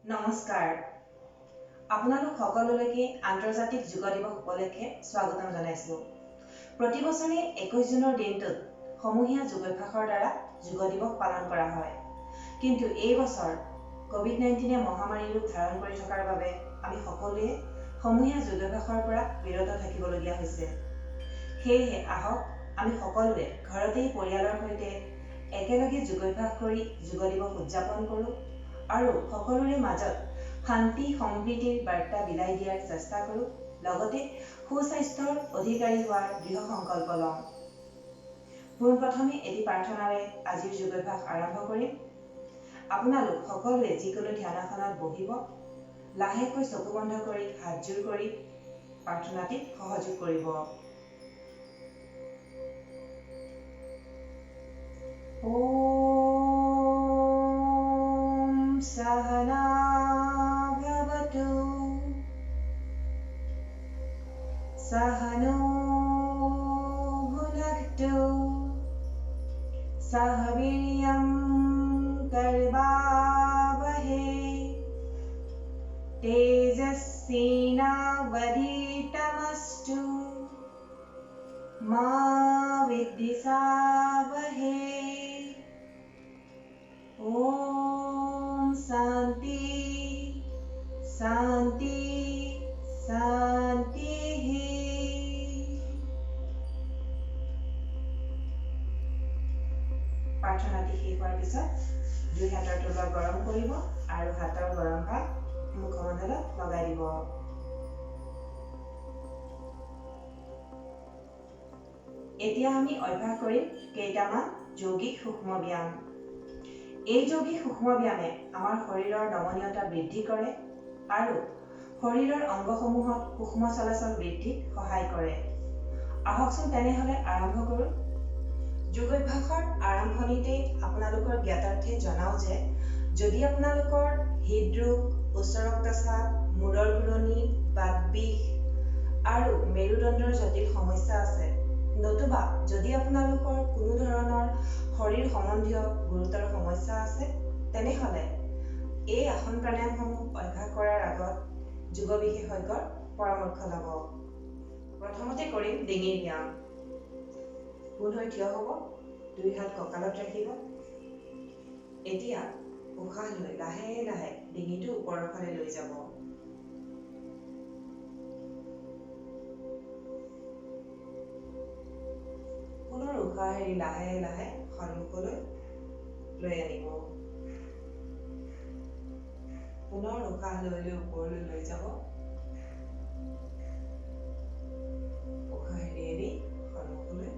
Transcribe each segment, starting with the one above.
নমস্কাৰ। আপোনালোক সকলোলৈকে আন্তৰ্জাতিক যোগ দিৱস উপলক্ষে স্বাগতম জনাইছোঁ। প্ৰতি বছৰে 21 জুনৰ দিনটোত সমূহীয়া যোগাভ্যাসৰ দ্বাৰা যোগ দিৱস পালন কৰা হয়। কিন্তু এই বছৰ কোভিড-19 মহামাৰীৰ ৰূপ ধাৰণ কৰি থকাৰ বাবে আমি সকলোৱে সমূহীয়া যোগাভ্যাসৰ পৰা বিৰত থাকিবলগীয়া হৈছে। সেয়েহে আহক আমি সকলোৱে ঘৰতেই পৰিয়ালৰ সৈতে একেলগে যোগাভ্যাস কৰি যোগ দিৱস উদযাপন কৰোঁ আৰু সকলোৰে মাজত শান্তি সম্প্ৰীতিৰ বাৰ্তা বিলাই দিয়াৰ চেষ্টা কৰোঁ, লগতে সুস্বাস্থ্যৰ অধিকাৰী হোৱাৰ দৃঢ় সংকল্প লওঁ। পোনপ্ৰথমে এটি প্ৰাৰ্থনাৰে আজিৰ যোগাভ্যাস আৰম্ভ কৰিম। আপোনালোক সকলোৱে যিকোনো ধ্যানাসনত বহিব, লাহেকৈ চকু বন্ধ কৰি হাতযোৰ কৰি প্ৰাৰ্থনাটিত সহযোগ কৰিব। सहना भवतु सहनो भुनक्तु सह वीर्यं कर्वावहै तेजस्विनावधीतमस्तु मा विद्विषावहै। शांति शांति शांति। প্ৰাৰ্থনাটি শেষ হোৱাৰ পিছত দুই হাতৰ তলুৱা গৰম কৰিব আৰু হাতৰ গৰম ভাগ মুখমণ্ডলত লগাই দিব। এতিয়া আমি অভ্যাস কৰিম কেইটামান যৌগিক সূক্ষ্ম ব্যায়াম। এই যৌগিক সূক্ষ্ম ব্যায়ামে আমাৰ শৰীৰৰ নমনীয়তা বৃদ্ধি কৰে আৰু শৰীৰৰ অংগসমূহত সূক্ষ্ম চলাচল বৃদ্ধিত সহায় কৰে। আহকচোন তেনেহলে আৰম্ভ কৰোঁ। যোগাভ্যাসৰ আৰম্ভণিতে আপোনালোকৰ জ্ঞাতাৰ্থে জনাও যে যদি আপোনালোকৰ হৃদৰোগ, উচ্চ ৰক্তচাপ, মূৰৰ ঘূৰণি, বাত বিষ আৰু মেৰুদণ্ডৰ জটিল সমস্যা আছে, নতুবা যদি আপোনালোকৰ কোনো ধৰণৰ শৰীৰ সম্বন্ধীয় গুৰুতৰ সমস্যা আছে, তেনেহলে এই আসন প্ৰাণায়ামসমূহ অভ্যাস কৰাৰ আগত যোগ বিশেষজ্ঞৰ পৰামৰ্শ ল'ব। প্ৰথমতে কৰিম ডিঙিৰ ব্যায়াম। পোন হৈ থিয় হ'ব, দুই হাত কঁকালত ৰাখিব। এতিয়া উশাহ লৈ লাহে লাহে ডিঙিটো ওপৰৰ ফালে লৈ যাব। পুনৰ উশাহ এৰি লাহে লাহে সন্মুখলৈ লৈ আনিব। পুনৰ উশাহ লৈ লৈ ওপৰলৈ লৈ যাব। উশাহ এৰি এৰি সন্মুখলৈ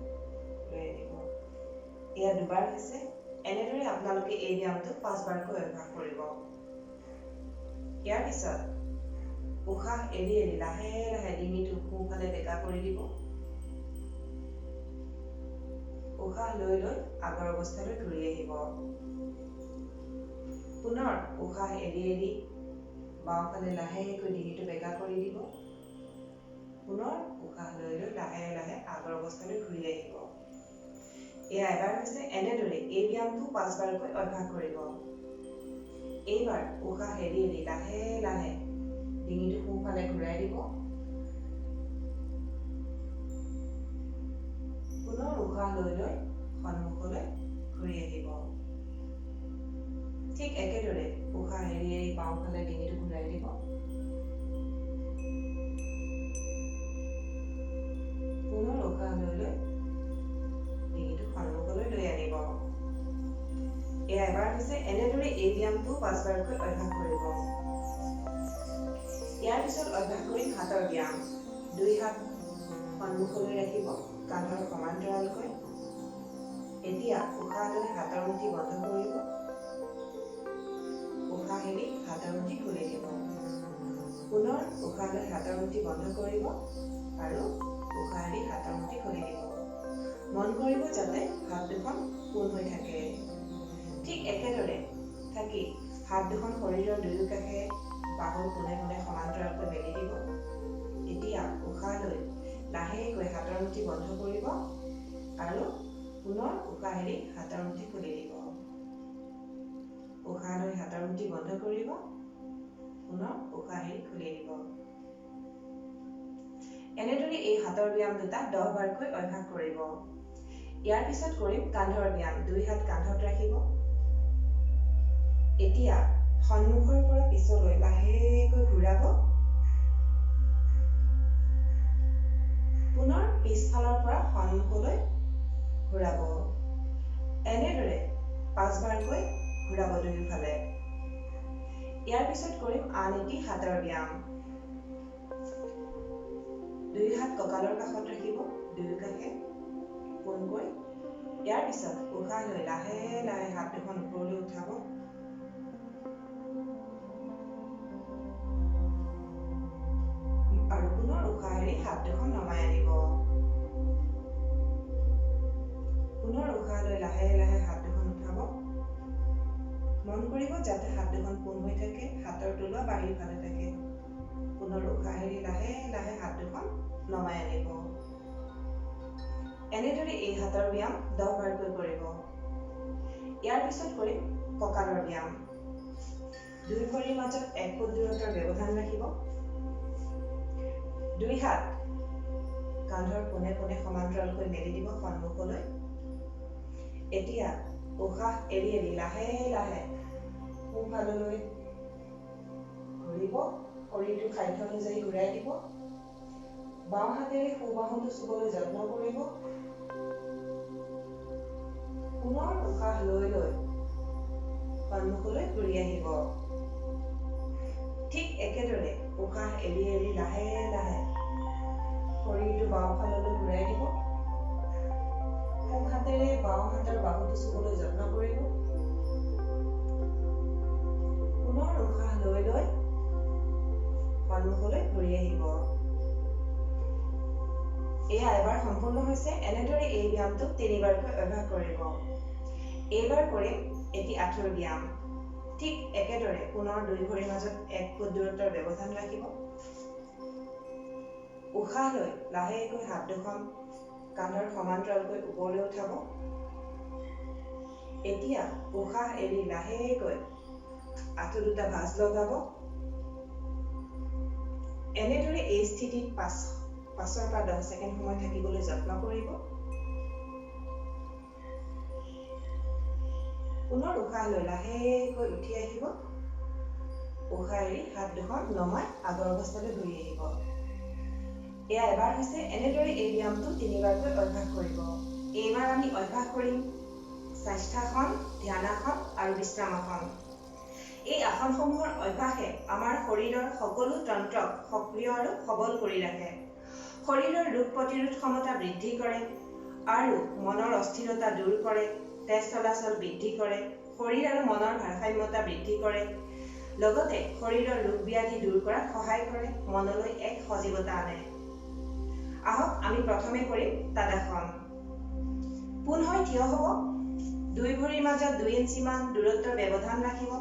লৈ আনিব। এয়া দুবাৰ হৈছে। এনেদৰে আপোনালোকে এই ব্যায়ামটো 5 বাৰকৈ অভ্যাস কৰিব। ইয়াৰ পিছত উশাহ এৰি এৰি লাহে লাহে ডিঙিটো সোঁফালে বেকা কৰি দিব। উশাহ লৈ লৈ আগৰ অৱস্থালৈ ঘূৰি আহিব। পুনৰ উশাহ এৰি এৰি বাওঁফালে লাহেকৈ ডিঙিটো বেকা কৰি দিব। পুনৰ উশাহ লৈ লৈ লাহে লাহে আগৰ অৱস্থালৈ ঘূৰি আহিব। এয়া এবাৰ হৈছে। এনেদৰে এই ব্যায়ামটো 5 বাৰকৈ অভ্যাস কৰিব। এইবাৰ উশাহ এৰি এৰি লাহে লাহে ডিঙিটো সোঁফালে ঘূৰাই দিব। পুনৰ উশাহ লৈ লৈ সন্মুখলৈ ঘূৰি আহিব। ঠিক একেদৰে উশাহ এৰি এৰি বাওঁফালে ডিঙিটো ঘূৰাই দিব। পুনৰ উশাহ লৈ লৈ ডিঙিটো সন্মুখলৈ লৈ আনিব। এয়া এবাৰ হৈছে। এনেদৰে এই ব্যায়ামটো 5 বাৰকৈ অভ্যাস কৰিব। ইয়াৰ পিছত অভ্যাস কৰিম হাতৰ ব্যায়াম। দুই হাত সন্মুখলৈ ৰাখিব, কান্ধৰ সমান্তৰালকৈ। এতিয়া উশাহ লৈ হাতৰ মুঠি বন্ধ কৰিব। উশাহ এৰি হাতৰ মুঠি খুলি দিব। পুনৰ উশাহ লৈ হাতৰ মুঠি বন্ধ কৰিব আৰু উশাহ এৰি হাতৰ মুঠি খুলি দিব। মন কৰিব যাতে হাত দুখন পোন হৈ থাকে। ঠিক একেদৰে থাকি হাত দুখন শৰীৰৰ দুয়ো কাষে বাহুৰ কোণে কোণে সমান্তৰালকৈ মেলি দিব। এতিয়া উশাহ লৈ লাহেকৈ হাতৰ মুঠি বন্ধ কৰিব আৰু পুনৰ উশাহ এৰি হাতৰ মুঠি খুলি দিব। উশাহ লৈ হাতৰ মুঠি বন্ধ কৰিব পুনৰ উশাহ এৰি খুলি দিব। এনেদৰে এই হাতৰ ব্যায়াম দুটা 10 বাৰকৈ অভ্যাস কৰিব। ইয়াৰ পিছত কৰিম কান্ধৰ ব্যায়াম। 2 হাত কান্ধত ৰাখিব। এতিয়া সন্মুখৰ পৰা পিছলৈ লাহেকৈ ঘূৰাব। পুনৰ পিছফালৰ পৰা সন্মুখলৈ ঘূৰাব। এনেদৰে 5 বাৰকৈ ঘূৰাব দুয়োফালে। ইয়াৰ পিছত কৰিম আন এটি হাতৰ ব্যায়াম। 2 হাত কঁকালৰ কাষত ৰাখিব, দুয়ো কাষে পোনকৈ। ইয়াৰ পিছত উশাহ লৈ লাহে লাহে হাত দুখন ওপৰলৈ উঠাব। আৰু পুনৰ উশাহ এৰি হাত দুখন নমাই আনিব। পুনৰ উশাহ লৈ লাহে লাহে হাত দুখন উঠাব। মন কৰিব যাতে হাত দুখন পোন হৈ থাকে, হাতৰ তলুৱা বাহিৰ ফালে থাকে। পুনৰ উশাহ এৰি লাহে লাহে হাত দুখন নমাই আনিব। এনেদৰে এই হাতৰ ব্যায়াম 10 বাৰকৈ কৰিব। ইয়াৰ পিছত কৰিম কঁকালৰ ব্যায়াম। 2 ভৰিৰ মাজত 1 ফুট দূৰত্বৰ ব্যৱধান ৰাখিব। 2 হাত কান্ধৰ পোনে পোনে সমান্তৰালকৈ মেলি দিব সন্মুখলৈ। এতিয়া উশাহ এৰি এৰি লাহে লাহে সোঁফাললৈ ঘূৰিব। শৰীৰটো খাদ্য অনুযায়ী ঘূৰাই দিব। বাওঁ হাতেৰে সোঁ বাহুটো চুবলৈ যত্ন কৰিব। পুনৰ উশাহ লৈ লৈ সন্মুখলৈ ঘূৰি আহিব। ঠিক একেদৰে উশাহ এৰি এৰি লাহে লাহে শৰীৰটো বাওঁ ফাললৈ ঘূৰাই দিব। সোঁ হাতেৰে বাওঁ হাতৰ বাহুটো চুবলৈ যত্ন কৰিব। পুনৰ উশাহ লৈ লৈ সন্মুখলৈ ঘূৰি আহিব। এয়া এবাৰ সম্পূৰ্ণ হৈছে। এনেদৰে এই ব্যায়ামটো 3 বাৰকৈ অভ্যাস কৰিব। এইবাৰ কৰিম এটি আঁঠুৰ ব্যায়াম। ঠিক একেদৰে পুনৰ 2 ভৰিৰ মাজত 1 ফুট দূৰত্বৰ ব্যৱধান ৰাখিব। উশাহ লৈ লাহেকৈ হাত দুখন কান্ধৰ সমান্তৰালকৈ ওপৰলৈ উঠাব। এতিয়া উশাহ এৰি লাহেকৈ আঁঠু দুটা ভাঁজ লগাব। এনেদৰে এই স্থিতিত 5 পৰা 10 ছেকেণ্ড সময় থাকিবলৈ যত্ন কৰিব। পুনৰ উশাহ লৈ লাহেকৈ উঠি আহিব। উশাহ এৰি হাত দুখন নমাই আগৰ অৱস্থালৈ ঘূৰি আহিব। এয়া এবাৰ হৈছে। এনেদৰে এই ব্যায়ামটো 3 বাৰকৈ অভ্যাস কৰিব। এইবাৰ আমি অভ্যাস কৰিম স্বাস্থ্যাসন, ধ্যানাসন আৰু বিশ্ৰামাসন। এই আসনসমূহৰ অভ্যাসে আমাৰ শৰীৰৰ সকলো তন্ত্ৰক সক্ৰিয় আৰু সবল কৰি ৰাখে। শৰীৰৰ ৰোগ প্ৰতিৰোধ ক্ষমতা বৃদ্ধি কৰে আৰু মনৰ অস্থিৰতা দূৰ কৰে। তেজ চলাচল বৃদ্ধি কৰে। শৰীৰ আৰু মনৰ ভাৰসাম্যতা বৃদ্ধি কৰে। লগতে শৰীৰৰ ৰোগ ব্যাধি দূৰ কৰাত সহায় কৰে। মনলৈ এক সজীৱতা আনে। আহক আমি প্ৰথমে কৰিম তাদাসন। পোন হৈ থিয় হ'ব। 2 ভৰিৰ মাজত 2 ইঞ্চিমান দূৰত্বৰ ব্যৱধান ৰাখিব।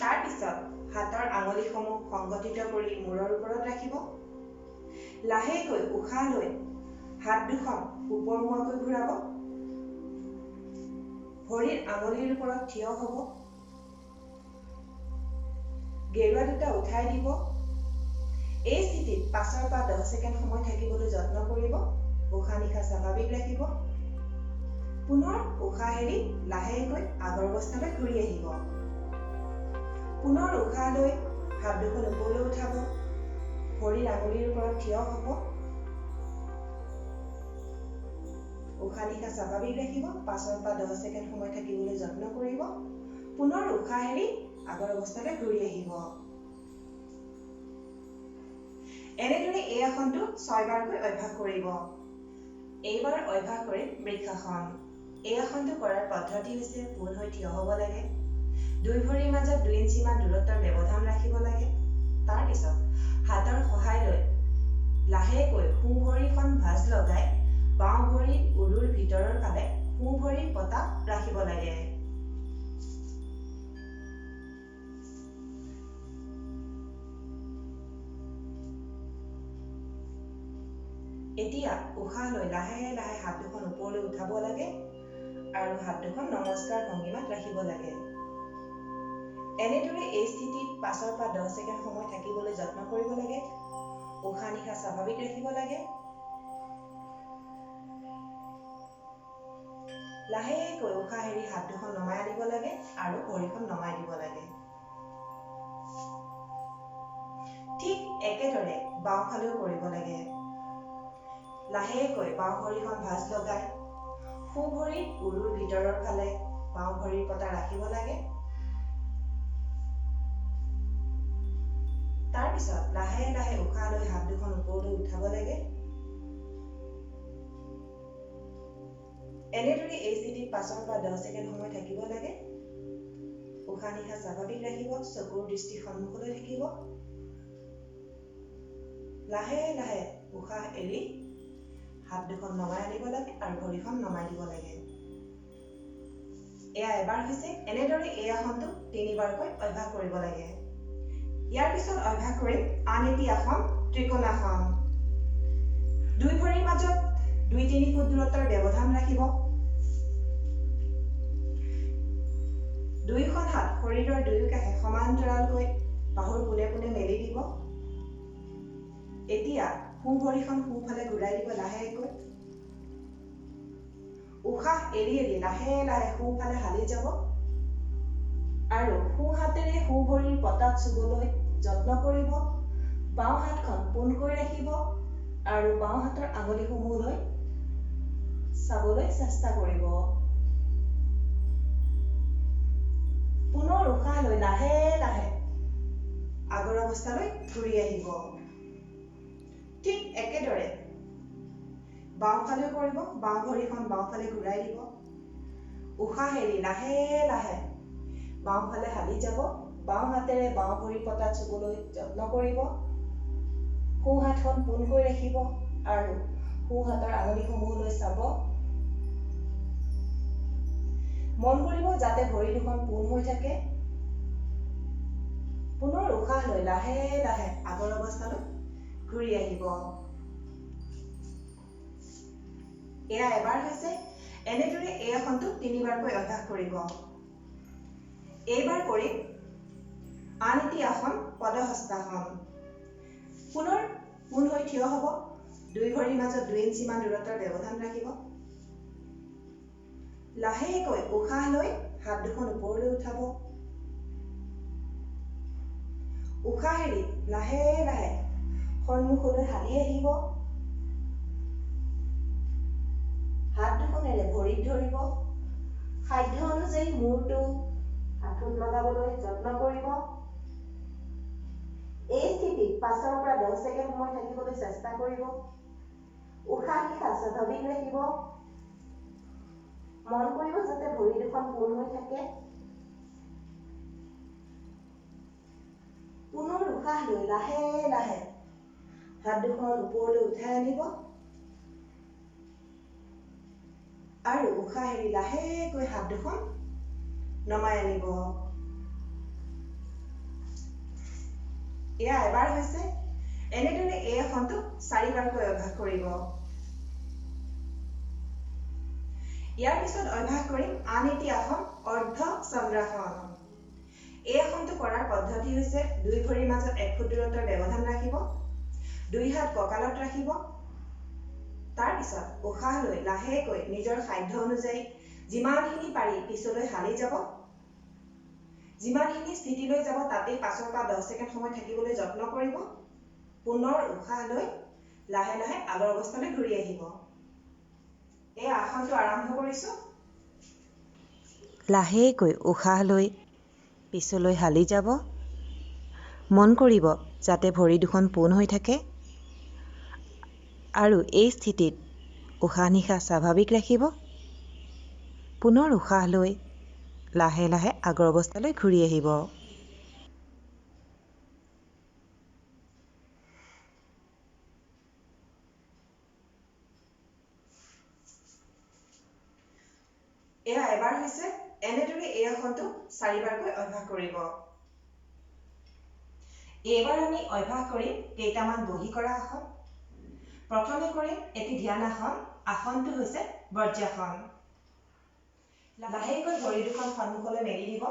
তাৰ পিছত হাতৰ আঙুলিসমূহ সংগঠিত কৰি মূৰৰ ওপৰত ৰাখিব। লাহেকৈ উশাহ লৈ হাত দুখন ওপৰমুৱাকৈ ঘূৰাব। ভৰিৰ আঙুলিৰ ওপৰত থিয় হ'ব। গেৰুৱা দুটা উঠাই দিব। এই স্থিতিত 5 পৰা 10 ছেকেণ্ড সময় থাকিবলৈ যত্ন কৰিব। উশাহ নিশাহ স্বাভাৱিক ৰাখিব। পুনৰ উশাহ এৰি লাহেকৈ আগৰ অৱস্থালৈ ঘূৰি আহিব। পুনৰ উশাহ লৈ হাত দুখন ওপৰলৈ উঠাব। ভৰিৰ আঙুলিৰ ওপৰত থিয় হ'ব। উশাহ নিশাহ স্বাভাৱিক ৰাখিব। 5 পৰা 10 ছেকেণ্ড সময় থাকিবলৈ যত্ন কৰিব। পুনৰ উশাহ এৰি আগৰ অৱস্থালৈ ঘূৰি আহিব। এনেদৰে এই আসনটো 6 বাৰকৈ অভ্যাস কৰিব। এইবাৰ অভ্যাস কৰিম বৃক্ষাসন। এই আসনটো কৰাৰ পদ্ধতি হৈছে পোন হৈ থিয় হ'ব লাগে। 2 ভৰিৰ মাজত 2 ইঞ্চিমান দূৰত্বৰ ব্যৱধান ৰাখিব লাগে। তাৰ পিছত হাতৰ সহায় লৈ লাহেকৈ সোঁ ভৰিখন ভাঁজ লগাই বাওঁ ভৰিৰ উৰুৰ ভিতৰৰ ফালে সোঁ ভৰিৰ পতা ৰাখিব লাগে। এতিয়া উশাহ লৈ লাহে লাহে হাত দুখন ওপৰলৈ উঠাব লাগে আৰু হাত দুখন নমস্কাৰ ভংগিমাত ৰাখিব লাগে। এনেদৰে এই স্থিতিত 5 পৰা 10 ছেকেণ্ড সময় থাকিবলৈ যত্ন কৰিব লাগে। উশাহ নিশাহ স্বাভাৱিক ৰাখিব লাগে। লাহেকৈ উশাহ এৰি হাত দুখন নমাই আনিব লাগে আৰু ভৰিখন নমাই দিব লাগে। ঠিক একেদৰে বাওঁফালেও কৰিব লাগে। লাহেকৈ বাওঁ ভৰিখন ভাঁজ লগাই সোঁ ভৰিৰ উৰুৰ ভিতৰৰ ফালে বাওঁ ভৰিৰ পতা ৰাখিব লাগে। তাৰ পিছত লাহে লাহে উশাহ লৈ হাত দুখন ওপৰলৈ উঠাব লাগে। এনেদৰে এই স্থিতিত 5 পৰা 10 ছেকেণ্ড সময় থাকিব লাগে। উশাহ নিশাহ স্বাভাৱিক ৰাখিব, চকুৰ দৃষ্টি সন্মুখলৈ থাকিব। লাহে লাহে উশাহ এৰি হাত দুখন নমাই আনিব লাগে আৰু ভৰিখন নমাই দিব লাগে। এয়া এবাৰ হৈছে। এনেদৰে এই আসনটো 3বাৰকৈ অভ্যাস কৰিব লাগে। ইয়াৰ পিছত অভ্যাস কৰিম আন এটি আসন, ত্ৰিকোণাসন। দুই ভৰিৰ মাজত 2-3 ফুট দূৰত্বৰ ব্যৱধান ৰাখিব। দুয়োখন হাত শৰীৰৰ দুয়ো কাষে সমান্তৰালকৈ বাহুৰ পোনে পোনে মেলি দিব। এতিয়া সোঁ ভৰিখন সোঁফালে ঘূৰাই দিব লাহেকৈ। উশাহ এৰি এৰি লাহে লাহে সোঁফালে হালি যাব আৰু সোঁ হাতেৰে সোঁ ভৰিৰ পতাত চুবলৈ যত্ন কৰিব। বাওঁ হাতখন পোনকৈ ৰাখিব আৰু বাওঁ হাতৰ আঙুলিসমূহলৈ চাবলৈ চেষ্টা কৰিব। পুনৰ উশাহ লৈ লাহে লাহে আগৰ অৱস্থালৈ ঘূৰি আহিব। ঠিক একেদৰে বাওঁফালেও কৰিব। বাওঁ ভৰিখন বাওঁফালে ঘূৰাই দিব। উশাহ এৰি লাহে লাহে বাওঁফালে হালি যাব। বাওঁ হাতেৰে বাওঁ ভৰিৰ পতাত চুবলৈ যত্ন কৰিব। সোঁ হাতখন পোনকৈ ৰাখিব আৰু সোঁ হাতৰ আঙুলিসমূহলৈ চাব। মন কৰিব যাতে ভৰি দুখন পোন হৈ থাকে। পুনৰ উশাহ লৈ লাহে লাহে আগৰ অৱস্থালৈ ঘূৰি আহিব। এয়া এবাৰ হৈছে। এনেদৰে এই আসনটো 3বাৰকৈ অভ্যাস কৰিব। এইবাৰ কৰিম আন এটি আসন, পদহস্তাসন। পুনৰ পোন হৈ থিয় হ'ব। দুই ভৰিৰ মাজত 2 ইঞ্চি মান দূৰত্বৰ ব্যৱধান ৰাখিব। লাহেকৈ উশাহ লৈ হাত দুখন ওপৰলৈ উঠাব। উশাহ এৰি লাহে লাহে সন্মুখলৈ হালি আহিব। হাত দুখনেৰে ভৰিত ধৰিব। সাধ্য অনুযায়ী মূৰটো আঁঠুত লগাবলৈ যত্ন কৰিব। এই স্থিতিত 5 পৰা 10 ছেকেণ্ড সময় থাকিবলৈ চেষ্টা কৰিব। উশাহ নিশাহ স্বাভাৱিক ৰাখিব। মন কৰিব যাতে ভৰি দুখন পোন হৈ থাকে। পুনৰ উশাহ লৈ লাহে লাহে হাত দুখন ওপৰলৈ উঠাই আনিব আৰু উশাহ এৰি লাহেকৈ হাত দুখন নমাই আনিব। এয়া এবাৰ হৈছে। এনেদৰে এই আসনটো 4বাৰকৈ অভ্যাস কৰিব। ইয়াৰ পিছত অভ্যাস কৰিম আন এটি আসন, অৰ্ধ চন্দ্ৰাসন। এই আসনটো কৰাৰ পদ্ধতি হৈছে দুই ভৰিৰ মাজত 1 ফুট দূৰত্বৰ ব্যৱধান ৰাখিব। দুই হাত কঁকালত ৰাখিব। তাৰ পিছত উশাহ লৈ লাহেকৈ নিজৰ সাধ্য অনুযায়ী যিমানখিনি পাৰি পিছলৈ হালি যাব। যিমানখিনি স্থিতিলৈ যাব তাতেই 5 পৰা 10 ছেকেণ্ড সময় থাকিবলৈ যত্ন কৰিব। পুনৰ উশাহ লৈ লাহে লাহে আগৰ অৱস্থালৈ ঘূৰি আহিব। এই আসনটো আৰম্ভ কৰিছো। লাহেকৈ উশাহ লৈ পিছলৈ হালি যাব। মন কৰিব যাতে ভৰি দুখন পোন হৈ থাকে আৰু এই স্থিতিত উশাহ নিশাহ স্বাভাৱিক ৰাখিব। পুনৰ উশাহ লৈ লাহে লাহে আগৰ অৱস্থালৈ ঘূৰি আহিব। এয়া এবাৰ হৈছে। এনেদৰে এই আসনটো 4বাৰকৈ অভ্যাস কৰিব। এইবাৰ আমি অভ্যাস কৰিম কেইটামান বহি কৰা আসন। প্ৰথমে কৰিম এটি ধ্যানাসন। আসনটো হৈছে বজ্ৰাসন। লাহেকৈ ভৰি দুখন সন্মুখলৈ মেলি দিব।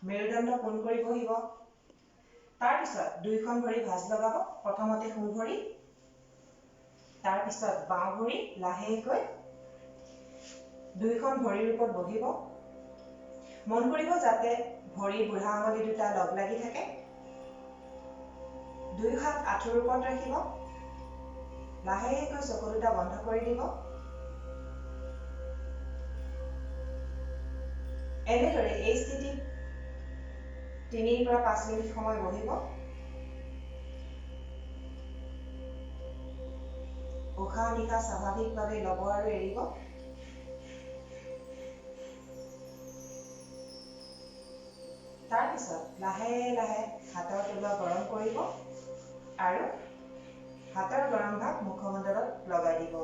মেৰুদণ্ড পোন কৰি বহিব। তাৰ পিছত দুইখন ভৰি ভাঁজ লগাব। প্ৰথমতে সোঁ ভৰি, তাৰ পিছত বাওঁ ভৰি লাহেকৈ দুইখন ভৰিৰ ওপৰত বহিব। মন কৰিব যাতে ভৰিৰ বুঢ়া আঙুলি দুটা লগ লাগি থাকে। দুই হাত আঁঠুৰ ওপৰত ৰাখিব। লাহেকৈ চকু দুটা বন্ধ কৰি দিব। এনেদৰে এই স্থিতিত 3 পৰা 5 মিনিট সময় বহিব। উশাহ নিশাহ স্বাভাৱিকভাৱে ল'ব আৰু এৰিব। তাৰ পিছত লাহে লাহে হাতৰ তলুৱা গৰম কৰিব আৰু হাতৰ গৰম ভাগ মুখমণ্ডলত লগাই দিব।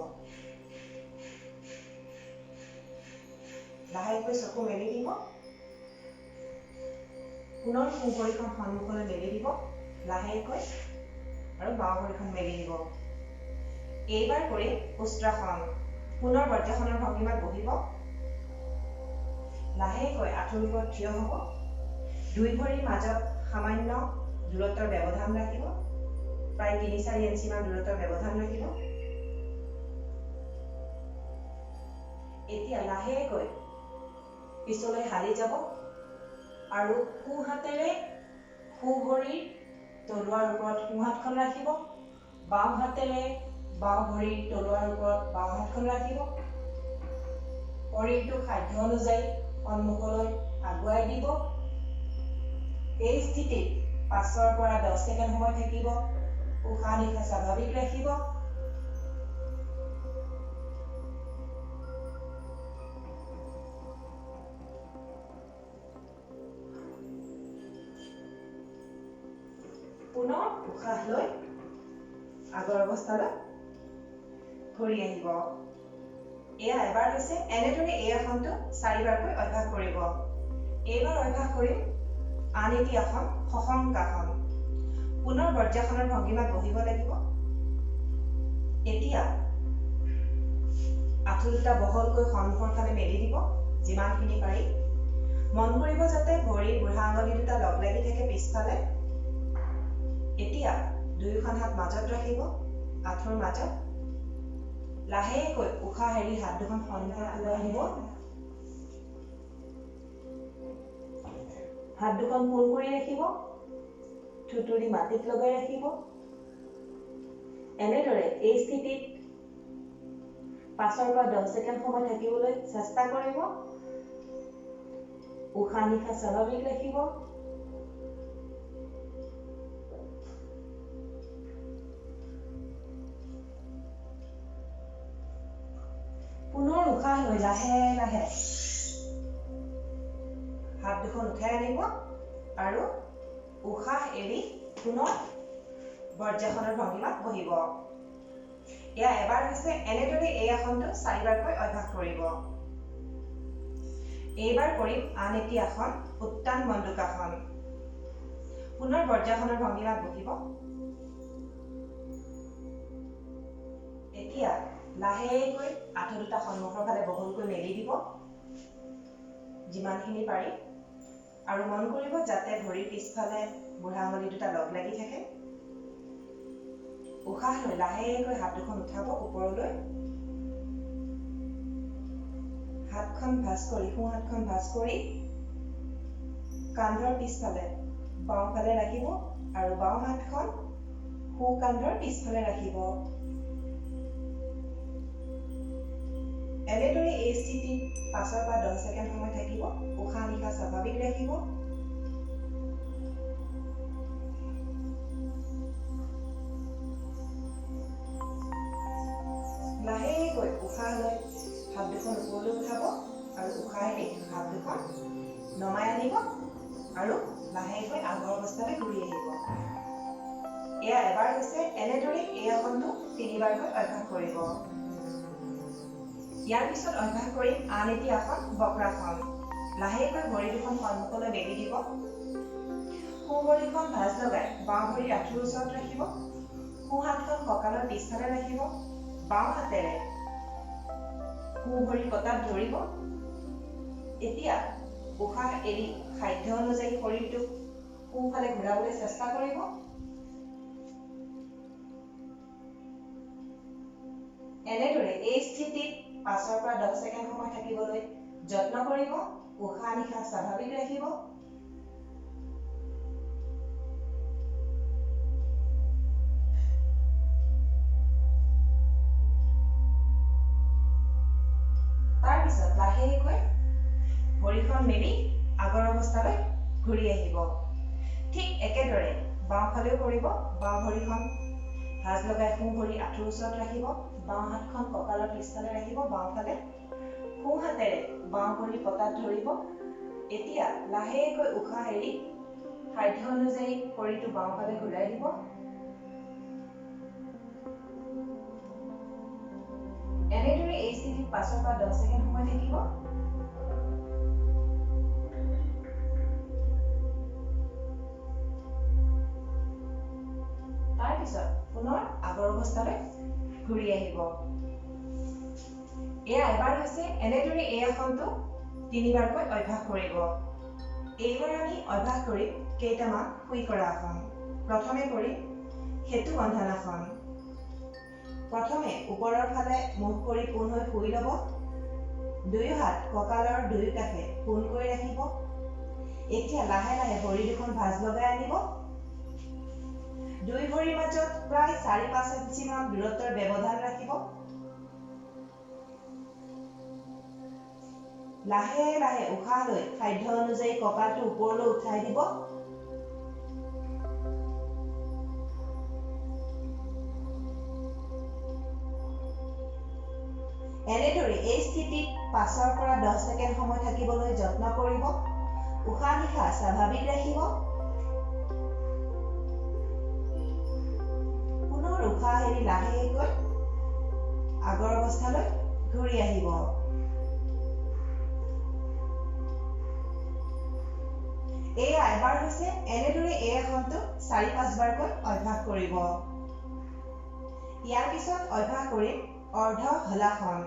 লাহেকৈ চকু মেলি দিব। পুনৰ সোঁ ভৰিখন সন্মুখলৈ মেলি দিব লাহেকৈ আৰু বাওঁ ভৰিখন মেলি দিব। এইবাৰ কৰি উষ্ট্ৰাসন। পুনৰ বজ্ৰাসনৰ ভংগীমাত বহিব। লাহেকৈ আঁঠুৰ ওপৰত থিয় হ'ব। দুই ভৰিৰ মাজত সামান্য দূৰত্বৰ ব্যৱধান ৰাখিব। প্ৰায় 3-4 ইঞ্চি মান দূৰত্বৰ ব্যৱধান ৰাখিব। এতিয়া লাহেকৈ পিছলৈ হালি যাব আৰু সোঁ হাতেৰে সোঁ ভৰিৰ তলুৱাৰ ওপৰত সোঁ হাতখন ৰাখিব। বাওঁ হাতেৰে বাওঁ ভৰিৰ তলুৱাৰ ওপৰত বাওঁ হাতখন ৰাখিব। শৰীৰটো সাধ্য অনুযায়ী সন্মুখলৈ আগুৱাই দিব। এই স্থিতিত 5 পৰা 10 ছেকেণ্ড সময় থাকিব। উশাহ নিশাহ স্বাভাৱিক ৰাখিব। পুনৰ উশাহ লৈ আগৰ অৱস্থালৈ ঘূৰি আহিব। এয়া এবাৰ হৈছে। এনেদৰে এই আসনটো 4 বাৰকৈ অভ্যাস কৰিব। এইবাৰ অভ্যাস কৰিম আন এটি আসন, শশংকাসন। পুনৰ বজ্ৰাসনৰ ভংগীমাত বহিব লাগিব। এতিয়া আঁঠু দুটা বহলকৈ সন্মুখৰ ফালে মেলি দিব যিমানখিনি পাৰি। মন কৰিব যাতে ভৰিৰ বুঢ়া আঙুলি দুটা লগ লাগি থাকে পিছফালে। এতিয়া দুয়োখন হাত মাজত ৰাখিব, আঁঠুৰ মাজত। লাহেকৈ উশাহ এৰি হাত দুখন সন্মুখত ওলাই দিব। হাত দুখন পোন কৰি ৰাখিব। থুতুৰি মাটিত লগাই ৰাখিব। এনেদৰে এই স্থিতিত 5 পৰা 10 ছেকেণ্ড সময় থাকিবলৈ চেষ্টা কৰিব। উশাহ নিশাহ স্বাভাৱিক ৰাখিব। পুনৰ উশাহ লৈ লাহে লাহে হাত দুখন উঠাই আনিব আৰু উশাহ এৰি পুনৰ বজ্ৰাসনৰ ভংগীমাত বহিব। এয়া এবাৰ হৈছে। এনেদৰে এই আসনটো 4 বাৰকৈ অভ্যাস কৰিব। এইবাৰ কৰিম আন এটি আসন, উত্তান মণ্ডুকাসন। পুনৰ বজ্ৰাসনৰ ভংগীমাত বহিব। এতিয়া লাহেকৈ আঁঠু দুটা সন্মুখৰ ফালে বহলকৈ মেলি দিব যিমানখিনি পাৰি। আৰু মন কৰিব যাতে ভৰিৰ পিছফালে বুঢ়া আঙুলি দুটা লগ লাগি থাকে। উশাহ লৈ লাহেকৈ হাত দুখন উঠাব ওপৰলৈ। হাতখন ভাঁজ কৰি, সোঁ হাতখন ভাঁজ কৰি কান্ধৰ পিছফালে বাওঁফালে ৰাখিব আৰু বাওঁ হাতখন সোঁ কান্ধৰ পিছফালে ৰাখিব। এনেদৰে এই স্থিতিত 5 পৰা 10 ছেকেণ্ড সময় থাকিব। উশাহ নিশাহ স্বাভাৱিক ৰাখিব। লাহেকৈ উশাহ লৈ হাত দুখন ওপৰলৈ উঠাব আৰু উশাহ এৰি হাত দুখন নমাই আনিব আৰু লাহেকৈ আগৰ অৱস্থালৈ ঘূৰি আহিব। এয়া এবাৰ হৈছে। এনেদৰে এই আসনটো 3 বাৰকৈ অভ্যাস কৰিব। ইয়াৰ পিছত অভ্যাস কৰিম আন এটি আসন, বক্ৰাসন। লাহেকৈ ভৰি দুখন সন্মুখলৈ মেলি দিব। সোঁ ভৰিখন ভাঁজ লগাই বাওঁ ভৰিৰ আঁঠুৰ ওচৰত ৰাখিব। সোঁ হাতখন কঁকালৰ পিছফালে ৰাখিব। বাওঁ হাতেৰে সোঁ ভৰিৰ কটাত ধৰিব। এতিয়া উশাহ এৰি সাধ্য অনুযায়ী শৰীৰটো সোঁফালে ঘূৰাবলৈ চেষ্টা কৰিব। এনেদৰে এই স্থিতিত 5 পৰা 10 ছেকেণ্ড সময় থাকিবলৈ যত্ন কৰিব। উশাহ নিশাহ স্বাভাৱিক ৰাখিব। তাৰপিছত লাহেকৈ ভৰিখন মেলি আগৰ অৱস্থালৈ ঘূৰি আহিব। ঠিক একেদৰে বাওঁফালেও কৰিব। বাওঁ ভৰিখন ভাঁজ লগাই সোঁ ভৰি আঁঠুৰ ওচৰত ৰাখিব। বাওঁ হাতখন কঁকালৰ পিছফালে ৰাখিব। বাওঁফালে সোঁ হাতেৰে বাওঁ ভৰি পতাত ধৰিব। এতিয়া লাহেকৈ উশাহ এৰি সাধ্য অনুযায়ী শৰীৰটো বাওঁফালে ঘূৰাই দিব। এনেদৰে এই স্থিতিত 5 পৰা 10 ছেকেণ্ড সময় থাকিব। তাৰপিছত পুনৰ আগৰ অৱস্থালৈ ঘূৰি আহিব। এয়া এবাৰ হৈছে। এনেদৰে এই আসনটো 3বাৰকৈ অভ্যাস কৰিব। এইবাৰ আমি অভ্যাস কৰিম কেইটামান শুই কৰা আসন। প্ৰথমে কৰিম সেতু বন্ধনাসন। প্ৰথমে ওপৰৰ ফালে মুখ কৰি পোন হৈ শুই ল'ব। দুয়ো হাত কঁকালৰ দুয়ো কাষে পোন কৰি ৰাখিব। এতিয়া লাহে লাহে ভৰি দুখন ভাঁজ লগাই আনিব। দুই ভৰিৰ মাজত প্ৰায় 4-5 ইঞ্চি মান দূৰত্বৰ ব্যৱধান ৰাখিব। লাহে লাহে উশাহ লৈ সাধ্য অনুযায়ী কঁকালটো ওপৰলৈ উঠাই দিব। এনেদৰে এই স্থিতিত 5 পৰা 10 ছেকেণ্ড সময় থাকিবলৈ যত্ন কৰিব। উশাহ নিশাহ স্বাভাৱিক ৰাখিব। পুনৰ উশাহ এৰি লাহেকৈ আগৰ অৱস্থালৈ ঘূৰি আহিব। এয়া এবাৰ হৈছে। এনেদৰে এই আসনটো 4-5 বাৰকৈ অভ্যাস কৰিব। ইয়াৰ পিছত অভ্যাস কৰিম অৰ্ধ হলাসন।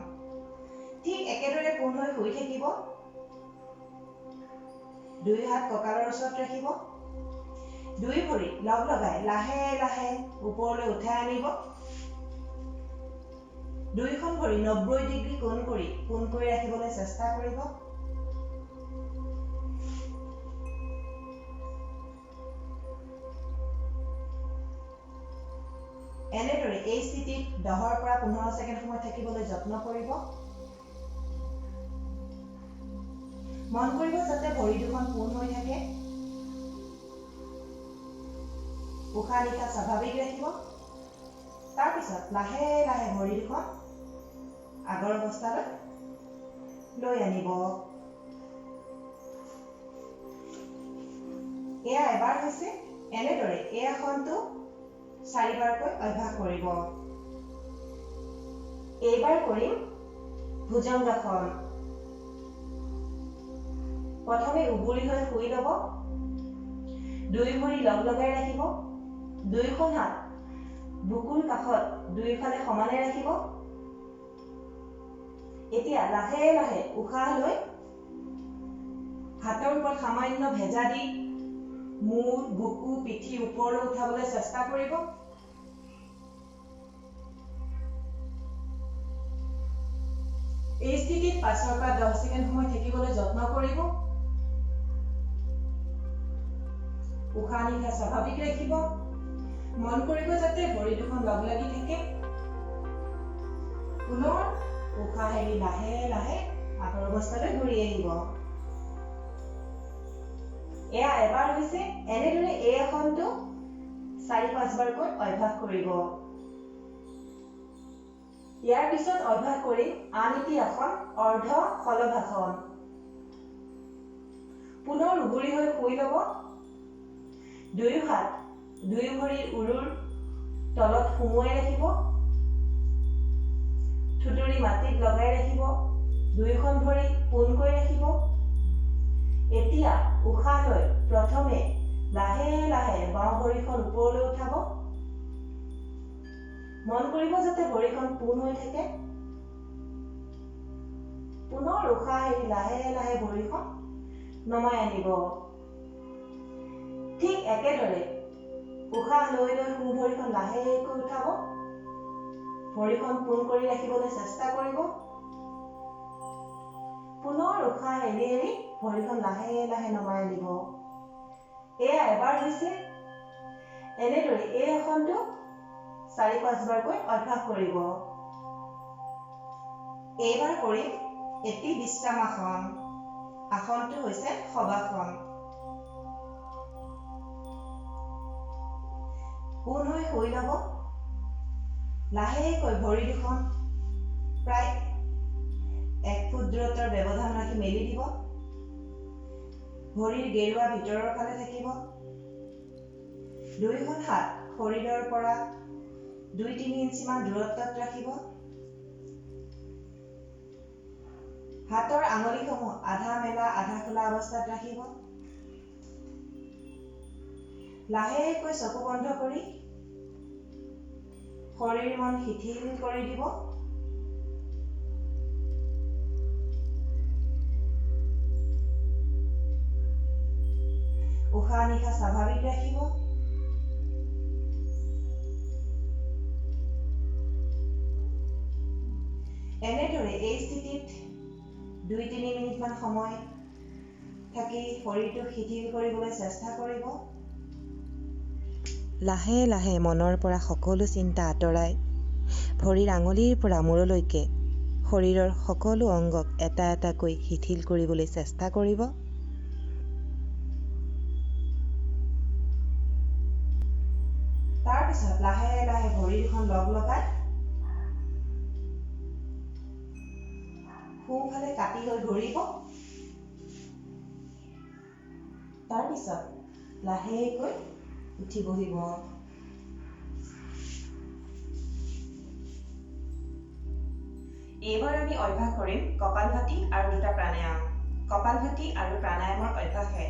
ঠিক একেদৰে পোন হৈ শুই থাকিব। দুই হাত কঁকালৰ ওচৰত ৰাখিব। দুই ভৰি লগ লগাই লাহে লাহে ওপৰলৈ উঠাই আনিব। দুইখন ভৰি 90 ডিগ্ৰী কোণ কৰি পোন কৰি ৰাখিবলৈ চেষ্টা কৰিব। এনেদৰে এই স্থিতিত 10 পৰা 15 ছেকেণ্ড সময় থাকিবলৈ যত্ন কৰিব। মন কৰিব যাতে ভৰি দুখন পোন হৈ থাকে। উশাহ নিশাহ স্বাভাৱিক ৰাখিব। তাৰপিছত লাহে লাহে ভৰি দুখন আগৰ অৱস্থালৈ লৈ আনিব। এয়া এবাৰ হৈছে। এনেদৰে এই আসনটো 4 বাৰকৈ অভ্যাস কৰিব। এইবাৰ কৰিম ভুজংগাসন। প্ৰথমে উবুৰি হৈ শুই ল'ব। দুই ভৰি লগ লগাই ৰাখিব। দুইখন হাত বুকুৰ কাষত দুইফালে সমানে ৰাখিব। এতিয়া লাহে লাহে উশাহ লৈ হাতৰ ওপৰত সামান্য ভেজা দি মূৰ, বুকু, পিঠি ওপৰলৈ উঠাবলৈ চেষ্টা কৰিব। এই স্থিতিত 5 পৰা 10 ছেকেণ্ড সময় থাকিবলৈ যত্ন কৰিব। উশাহ নিশাহ স্বাভাৱিক ৰাখিব। মন কৰিব যাতে ভৰি দুখন লগ লাগি থাকে। পুনৰ উশাহ এৰি লাহে লাহে আগৰ অৱস্থালৈ ঘূৰি আহিব। এয়া এবাৰ হৈছে। এনেদৰে এই আসনটো 4-5 বাৰকৈ অভ্যাস কৰিব। ইয়াৰ পিছত অভ্যাস কৰিম আন এটি আসন অৰ্ধ শলভাসন। পুনৰ উবুৰি হৈ শুই ল'ব। দুয়ো হাত দুই ভৰিৰ উৰুৰ তলত সুমুৱাই ৰাখিব। থুতুৰি মাটিত লগাই ৰাখিব। দুইখন ভৰি পোন কৰি ৰাখিব। এতিয়া উশাহ লৈ প্ৰথমে লাহে লাহে বাওঁ ভৰিখন ওপৰলৈ উঠাব। মন কৰিব যাতে ভৰিখন পোন হৈ থাকে। পুনৰ উশাহ এৰি লাহে লাহে ভৰিখন নমাই আনিব। ঠিক একেদৰে উশাহ লৈ লৈ সোঁ ভৰিখন লাহেকৈ উঠাব। ভৰিখন পোন কৰি ৰাখিবলৈ চেষ্টা কৰিব। পুনৰ উশাহ এৰি এৰি ভৰিখন লাহে লাহে নমাই আনিব। এয়া এবাৰ হৈছে। এনেদৰে এই আসনটো 4-5 বাৰকৈ অভ্যাস কৰিব। এইবাৰ কৰিম এটি বিশ্ৰাম আসন। আসনটো হৈছে শৱাসন। পোন হৈ শুই ল'ব। লাহেকৈ ভৰি দুখন প্ৰায় 1 ফুট দূৰত্বৰ ব্যৱধান ৰাখি মেলি দিব। ভৰিৰ গেৰুৱা ভিতৰৰ ফালে থাকিব। দুয়োখন হাত শৰীৰৰ পৰা 2-3 ইঞ্চিমান দূৰত্বত ৰাখিব। হাতৰ আঙুলিসমূহ আধা মেলা আধা খোলা অৱস্থাত ৰাখিব। লাহেকৈ চকু বন্ধ কৰি শৰীৰ মন শিথিল কৰি দিব। উশাহ নিশাহ স্বাভাৱিক ৰাখিব। এনেদৰে এই স্থিতিত 2-3 মিনিটমান সময় থাকি শৰীৰটো শিথিল কৰিবলৈ চেষ্টা কৰিব। লাহে লাহে মনৰ পৰা সকলো চিন্তা আঁতৰাই ভৰিৰ আঙুলিৰ পৰা মূৰলৈকে শৰীৰৰ সকলো অংগক এটা এটাকৈ শিথিল কৰিবলৈ চেষ্টা কৰিব। তাৰপিছত লাহে লাহে ভৰি দুখন লগ লগাই সোঁফালে কাটি হৈ ধৰিব। তাৰপিছত লাহেকৈ উঠি বহিব। এইবাৰ আমি অভ্যাস কৰিম কপালভাতি আৰু দুটা প্ৰাণায়াম। কপালভাতি আৰু প্ৰাণায়ামৰ অভ্যাসে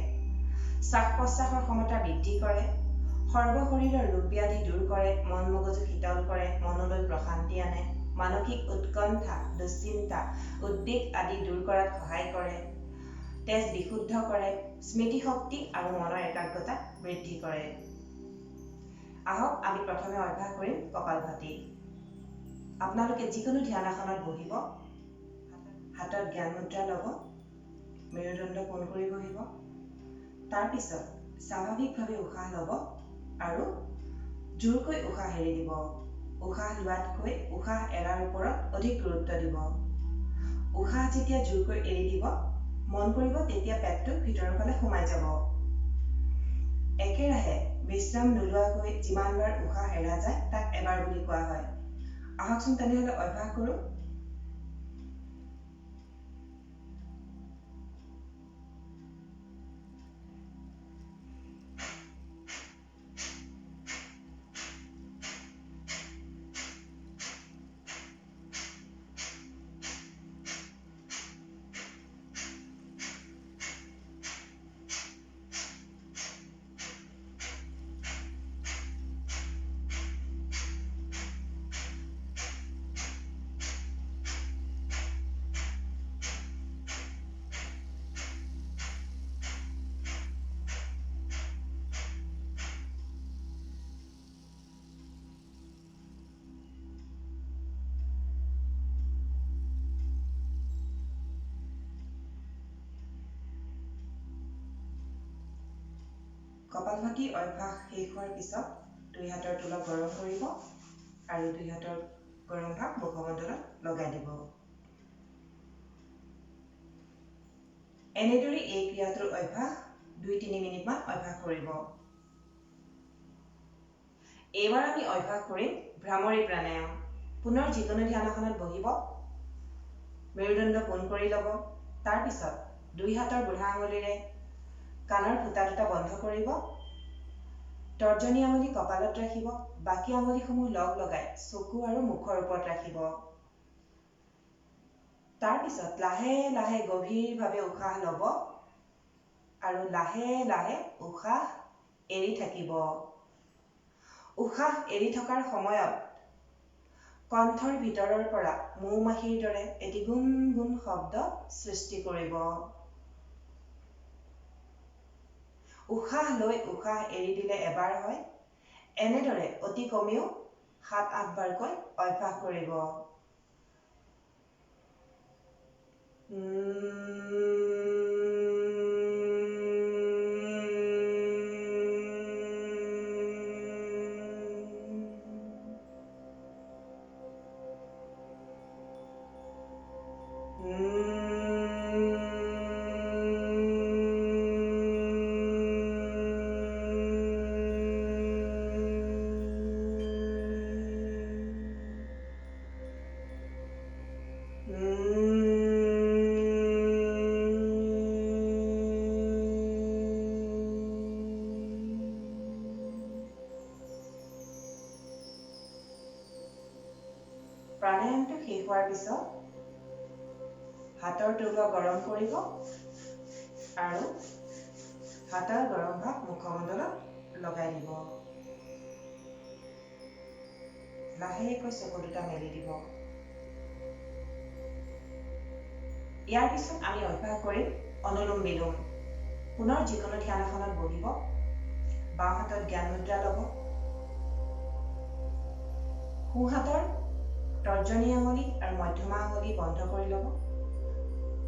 শ্বাস-প্ৰশ্বাসৰ ক্ষমতা বৃদ্ধি কৰে, সৰ্বশৰীৰৰ ৰোগ ব্যাধি দূৰ কৰে, মন মগজু শীতল কৰে, মনলৈ প্ৰশান্তি আনে, মানসিক উৎকণ্ঠা, দুশ্চিন্তা, উদ্বেগ আদি দূৰ কৰাত সহায় কৰে, তেজ বিশুদ্ধ কৰে, স্মৃতিশক্তি আৰু মনৰ একাগ্ৰতা বৃদ্ধি কৰে। আহক আমি প্ৰথমে অভ্যাস কৰিম কপালভাতি। আপোনালোকে যিকোনো ধ্যান আসনত বহিব, হাতত জ্ঞান মুদ্ৰা ল'ব, মেৰুদণ্ড পোন কৰি বহিব। তাৰপিছত স্বাভাৱিকভাৱে উশাহ ল'ব আৰু জোৰকৈ উশাহ এৰি দিব। উশাহ লোৱাতকৈ উশাহ এৰাৰ ওপৰত অধিক গুৰুত্ব দিব। উশাহ যেতিয়া জোৰকৈ এৰি দিব, মন কৰিব তেতিয়া পেটটো ভিতৰৰ ফালে সোমাই যাব। একেৰাহে বিশ্ৰাম নোলোৱাকৈ যিমানবাৰ উশাহ এৰা যায় তাক এবাৰ বুলি কোৱা হয়। আহকচোন তেনেহ'লে অভ্যাস কৰোঁ। কপালভাতি অভ্যাস শেষ হোৱাৰ পিছত 2 হাতৰ তোলক গৰম কৰিব আৰু 2 হাতৰ গৰম ভাগ মুখমণ্ডলত লগাই দিব। এনেদৰে এই ক্ৰিয়াটোৰ অভ্যাস 2-3 মিনিটমান অভ্যাস কৰিব। এইবাৰ আমি অভ্যাস কৰিম ভ্ৰামৰী প্ৰাণায়াম। পুনৰ যিকোনো ধ্যান আসনত বহিব, মেৰুদণ্ড পোন কৰি ল'ব। তাৰপিছত 2 হাতৰ বুঢ়া আঙুলিৰে কাণৰ ফুটা দুটা বন্ধ কৰিব। তৰ্জনী আঙুলি কপালত ৰাখিব, বাকী আঙুলিসমূহ লগ লগাই চকু আৰু মুখৰ ওপৰত ৰাখিব। তাৰপিছত লাহে লাহে গভীৰভাৱে উশাহ ল'ব আৰু লাহে লাহে উশাহ এৰি থাকিব। উশাহ এৰি থকাৰ সময়ত কণ্ঠৰ ভিতৰৰ পৰা মৌ-মাখিৰ দৰে এটি গুণ গুণ শব্দ সৃষ্টি কৰিব। উশাহ লৈ উশাহ এৰি দিলে এবাৰ হয়। এনেদৰে অতি কমেও 7-8 বাৰকৈ অভ্যাস কৰিব। প্ৰাণায়ামটো শেষ হোৱাৰ পিছত হাতৰ তলুৱা গৰম কৰিব আৰু হাতৰ গৰম ভাপ মুখমণ্ডলত লগাই দিব। লাহেকৈ চকু দুটা মেলি দিব। ইয়াৰ পিছত আমি অভ্যাস কৰিম অনুলোম বিলোম। পুনৰ যিকোনো ধ্যান আসনত বহিব। বাওঁ হাতত জ্ঞান মুদ্ৰা ল'ব। সোঁ হাতৰ তৰ্জনী আঙুলি আৰু মধ্যমা আঙুলি বন্ধ কৰি ল'ব।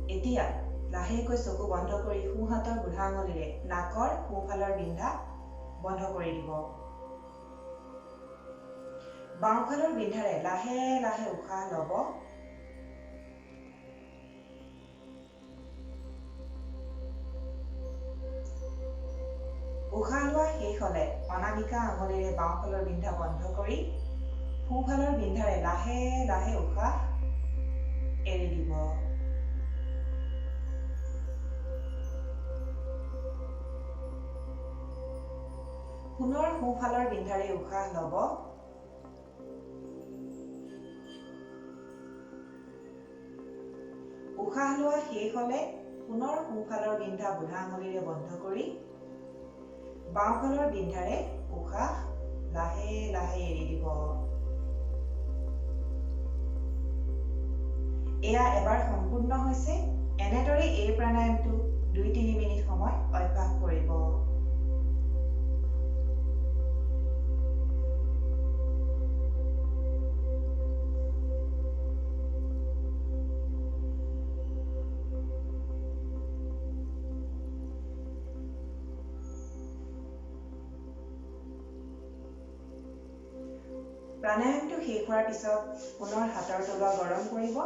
এতিয়া লাহেকৈ চকু বন্ধ কৰি সোঁ হাতৰ বুঢ়া আঙুলিৰে নাকৰ সোঁফালৰ বিন্ধা বন্ধ কৰি দিব। বাওঁফালৰ বিন্ধাৰে লাহে লাহে উশাহ ল'ব। উশাহ লোৱা শেষ হ'লে অনামিকা আঙুলিৰে বাওঁফালৰ বিন্ধা বন্ধ কৰি সোঁফালৰ বিন্ধাৰে লাহে লাহে উশাহ এৰি দিব। পুনৰ সোঁফালৰ বিন্ধাৰে উশাহ ল'ব। উশাহ লোৱা শেষ হ'লে পুনৰ সোঁফালৰ বিন্ধা বুঢ়া আঙুলিৰে বন্ধ কৰি বাওঁফালৰ বিন্ধাৰে উশাহ লাহে লাহে এৰি দিব। এয়া এবাৰ সম্পূৰ্ণ হৈছে। এনেদৰে এই প্ৰাণায়ামটো 2-3 মিনিট সময় অভ্যাস কৰিব। প্ৰাণায়ামটো শেষ হোৱাৰ পিছত পুনৰ হাতৰ তলুৱা গৰম কৰিব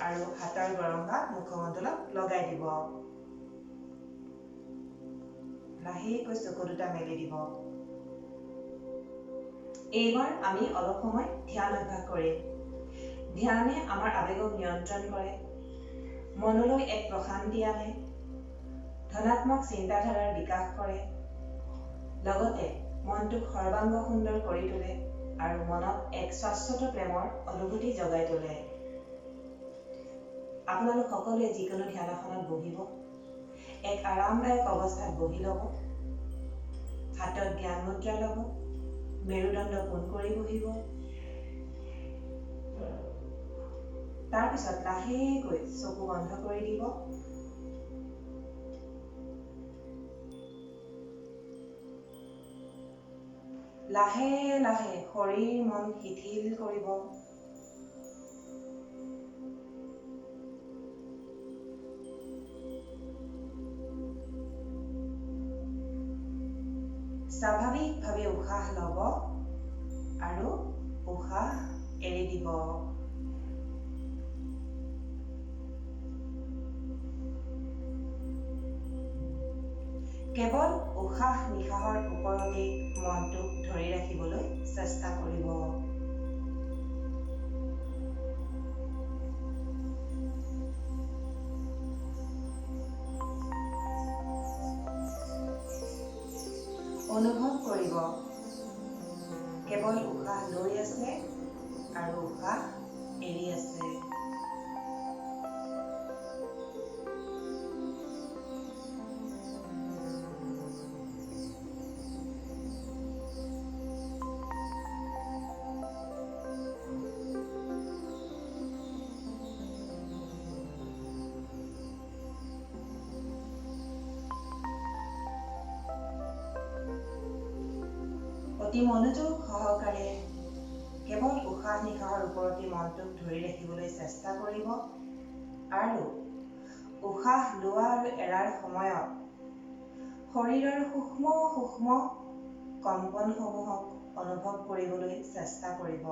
আৰু হাতৰ গৰম ভাপ মুখমণ্ডলত লগাই দিব। লাহেকৈ চকু দুটা মেলি দিব। এইবাৰ আমি অলপ সময় ধ্যান অভ্যাস কৰিম। ধ্যানে আমাৰ আবেগক নিয়ন্ত্ৰণ কৰে, মনলৈ এক প্ৰশান্তি আনে, ধনাত্মক চিন্তাধাৰাৰ বিকাশ কৰে, লগতে মনটোক সৰ্বাংগ সুন্দৰ কৰি তোলে আৰু মনত এক শাশ্বত প্ৰেমৰ অনুভূতি জগাই তোলে। আপোনালোক সকলোৱে যিকোনো ধ্যান আসনত বহিব। এক আৰামদায়ক অৱস্থাত বহি ল'ব। হাতত জ্ঞান মুদ্ৰা ল'ব। মেৰুদণ্ড পোন কৰি বহিব। তাৰপিছত লাহেকৈ চকু বন্ধ কৰি দিব। লাহে লাহে শৰীৰ মন শিথিল কৰিব। স্বাভাৱিকভাৱে উশাহ ল'ব আৰু উশাহ এৰি দিব। কেৱল উশাহ নিশাহৰ ওপৰতে মনটোক ধৰি ৰাখিবলৈ চেষ্টা কৰিব। অনুভৱ কৰিব কেৱল উশাহ লৈ আছে আৰু উশাহ এৰি আছে। অতি মনোযোগ সহকাৰে কেৱল উশাহ নিশাহৰ ওপৰতে মনটোক ধৰি ৰাখিবলৈ চেষ্টা কৰিব আৰু উশাহ লোৱা আৰু এৰাৰ সময়ত শৰীৰৰ সূক্ষ্ম সূক্ষ্ম কম্পনসমূহক অনুভৱ কৰিবলৈ চেষ্টা কৰিব।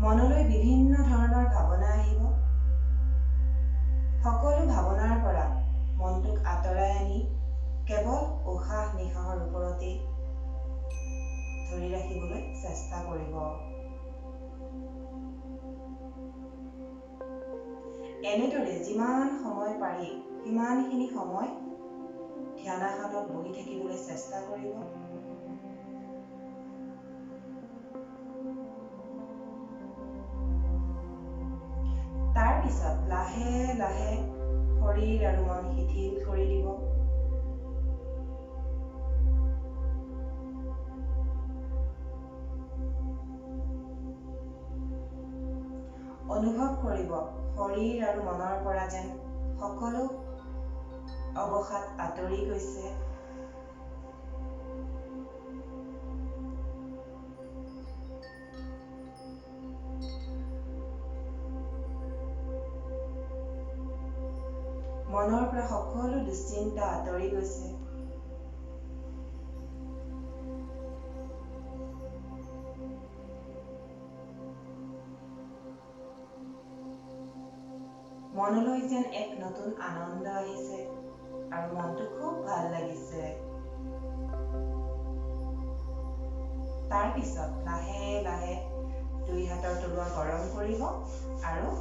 মনলৈ বিভিন্ন ধৰণৰ ভাৱনা আহিব। সকলো ভাৱনাৰ পৰা মনটোক আঁতৰাই আনি কেৱল উশাহ নিশাহৰ ওপৰতে ধৰি ৰাখিবলৈ চেষ্টা কৰিব। এনেদৰে যিমান সময় পাৰি সিমানখিনি সময় ধ্যানাসনত বহি থাকিবলৈ চেষ্টা কৰিব। তাৰ পিছত লাহে লাহে শৰীৰ আৰু মন শিথিল কৰি দিব। অনুভৱ কৰিব শৰীৰ আৰু মনৰ পৰা যেন সকলো অৱসাদ আঁতৰি গৈছে। মনৰ পৰা সকলো দুশ্চিন্তা আঁতৰি গৈছে। মনলৈ যেন এক নতুন আনন্দ আহিছে আৰু মনটো খুব ভাল লাগিছে। তাৰ পিছত লাহে লাহে দুই হাতৰ তলুৱা গৰম কৰিব আৰু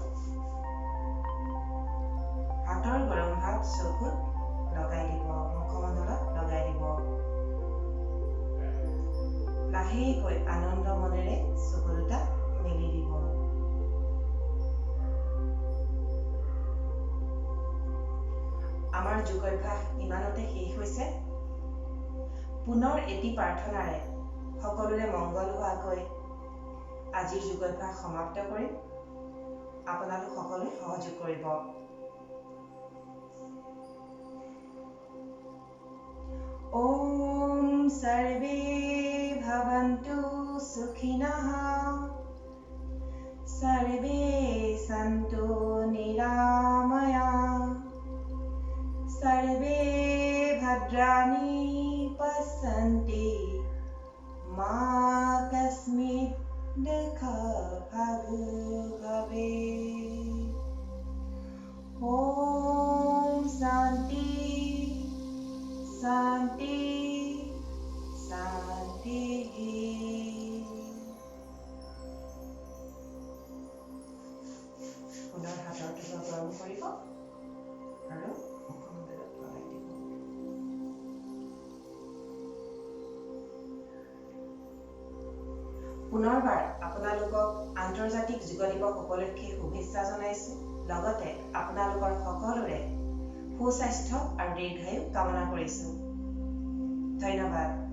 হাতৰ গৰম ভাৱ চকুত লগাই দিব, মুখমণ্ডলত লগাই দিব। লাহেকৈ আনন্দ মনেৰে চকু দুটা মেলি দিব। আমাৰ যোগ অভ্যাস ইমানতে শেষ হৈছে। পুনৰ এটি প্ৰাৰ্থনাৰে সকলোৰে মংগল হোৱাকৈ আজিৰ যোগ অভ্যাস সমাপ্ত কৰিম। আপোনালোক সকলোৱে সহযোগ কৰিব। ওম সৰ্বে ভৱন্তু সুখিনঃ সৰ্বে সন্তু নিৰাময়াঃ सर्वे भद्राणि पश्यन्ति मा कस्मित् दुःखभाग् भवेत्। ॐ शान्ति शान्ति शान्तिः। पुনৰ হাতৰ তলুৱা গৰম কৰিব আৰু পুনৰবাৰ আপোনালোকক আন্তৰ্জাতিক যোগ দিৱস উপলক্ষে শুভেচ্ছা জনাইছো। লগতে আপোনালোকৰ সকলোৰে সুস্বাস্থ্য আৰু দীৰ্ঘায়ু কামনা কৰিছো। ধন্যবাদ।